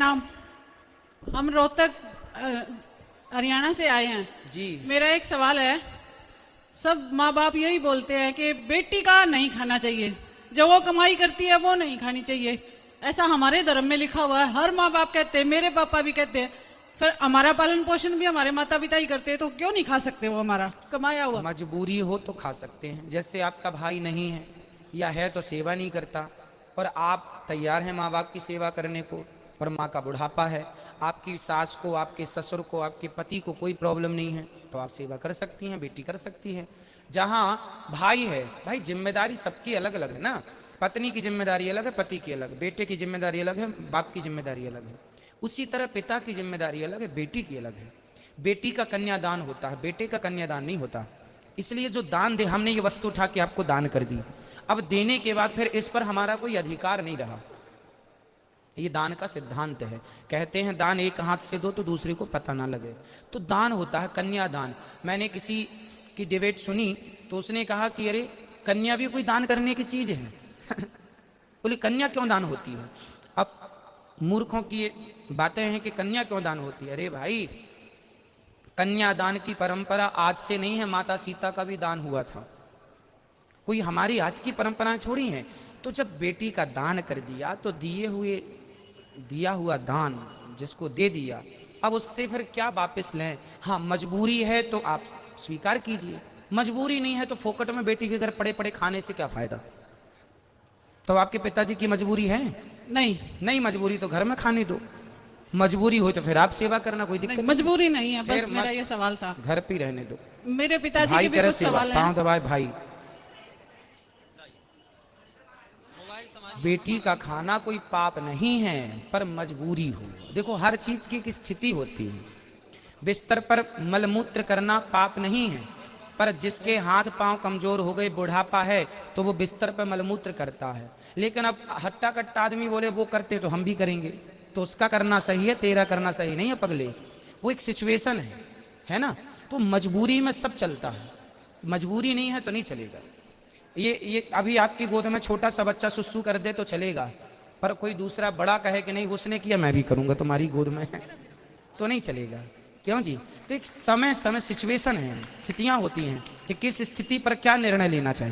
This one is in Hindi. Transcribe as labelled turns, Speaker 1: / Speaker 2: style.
Speaker 1: प्रणाम। हम रोहतक हरियाणा से आए हैं
Speaker 2: जी।
Speaker 1: मेरा एक सवाल है। सब माँ बाप यही बोलते हैं कि बेटी का नहीं खाना चाहिए, जो वो कमाई करती है वो नहीं खानी चाहिए। ऐसा हमारे धर्म में लिखा हुआ है, हर माँ बाप कहते हैं, मेरे पापा भी कहते हैं। फिर हमारा पालन पोषण भी हमारे माता पिता ही करते हैं, तो क्यों नहीं खा सकते वो हमारा कमाया हुआ?
Speaker 2: मजबूरी हो तो खा सकते हैं। जैसे आपका भाई नहीं है या है तो सेवा नहीं करता, और आप तैयार हैं माँ बाप की सेवा करने को, और माँ का बुढ़ापा है, आपकी सास को, आपके ससुर को, आपके पति को कोई प्रॉब्लम नहीं है, तो आप सेवा कर सकती हैं, बेटी कर सकती है। जहाँ भाई है, भाई जिम्मेदारी सबकी अलग अलग है ना। पत्नी की जिम्मेदारी अलग है, पति की अलग, बेटे की जिम्मेदारी अलग है, बाप की जिम्मेदारी अलग है। उसी तरह पिता की जिम्मेदारी अलग है, बेटी की अलग है। बेटी का कन्यादान होता है, बेटे का कन्यादान नहीं होता। इसलिए जो दान दे, हमने ये वस्तु उठा के आपको दान कर दी, अब देने के बाद फिर इस पर हमारा कोई अधिकार नहीं रहा। ये दान का सिद्धांत है। कहते हैं दान एक हाथ से दो तो दूसरे को पता ना लगे, तो दान होता है कन्यादान। मैंने किसी की डिबेट सुनी तो उसने कहा कि अरे कन्या भी कोई दान करने की चीज है बोले कन्या क्यों दान होती है? अब मूर्खों की ये बातें हैं कि कन्या क्यों दान होती है। अरे भाई, कन्यादान की परंपरा आज से नहीं है, माता सीता का भी दान हुआ था। कोई हमारी आज की परंपराएं छोड़ी हैं। तो जब बेटी का दान कर दिया तो दिया हुआ दान जिसको दे दिया, अब उससे फिर क्या वापस लें? हाँ, मजबूरी है तो आप स्वीकार कीजिए, मजबूरी नहीं है तो फोकट में बेटी के घर पड़े पड़े खाने से क्या फायदा? तो आपके पिताजी की मजबूरी है? नहीं मजबूरी तो घर में खाने दो, मजबूरी हो तो फिर आप सेवा करना, कोई दिक्कत नहीं।
Speaker 1: मजबूरी नहीं है, बस मेरा ये सवाल था।
Speaker 2: घर पे रहने दो।
Speaker 1: मेरे पिताजी
Speaker 2: भाई
Speaker 1: के भी कुछ सवाल हैं।
Speaker 2: पाँव दबाए भाई। बेटी का खाना कोई पाप नहीं है, पर मजबूरी हो। देखो, हर चीज की एक स्थिति होती है। बिस्तर पर मलमूत्र करना पाप नहीं है, पर जिसके हाथ पांव कमजोर हो गए, बुढ़ापा है, तो वो बिस्तर पर मलमूत्र करता है। लेकिन अब हट्टा कट्टा आदमी बोले वो करते तो हम भी करेंगे, तो उसका करना सही है, तेरा करना सही नहीं है पगले। वो एक सिचुएशन है ना। तो मजबूरी में सब चलता है, मजबूरी नहीं है तो नहीं चलेगा। ये अभी आपकी गोद में छोटा सा बच्चा सुसु कर दे तो चलेगा, पर कोई दूसरा बड़ा कहे कि नहीं उसने किया मैं भी करूंगा तुम्हारी गोद में तो नहीं चलेगा। क्यों जी? तो एक समय सिचुएशन है, स्थितियां होती हैं कि किस स्थिति पर क्या निर्णय लेना चाहिए।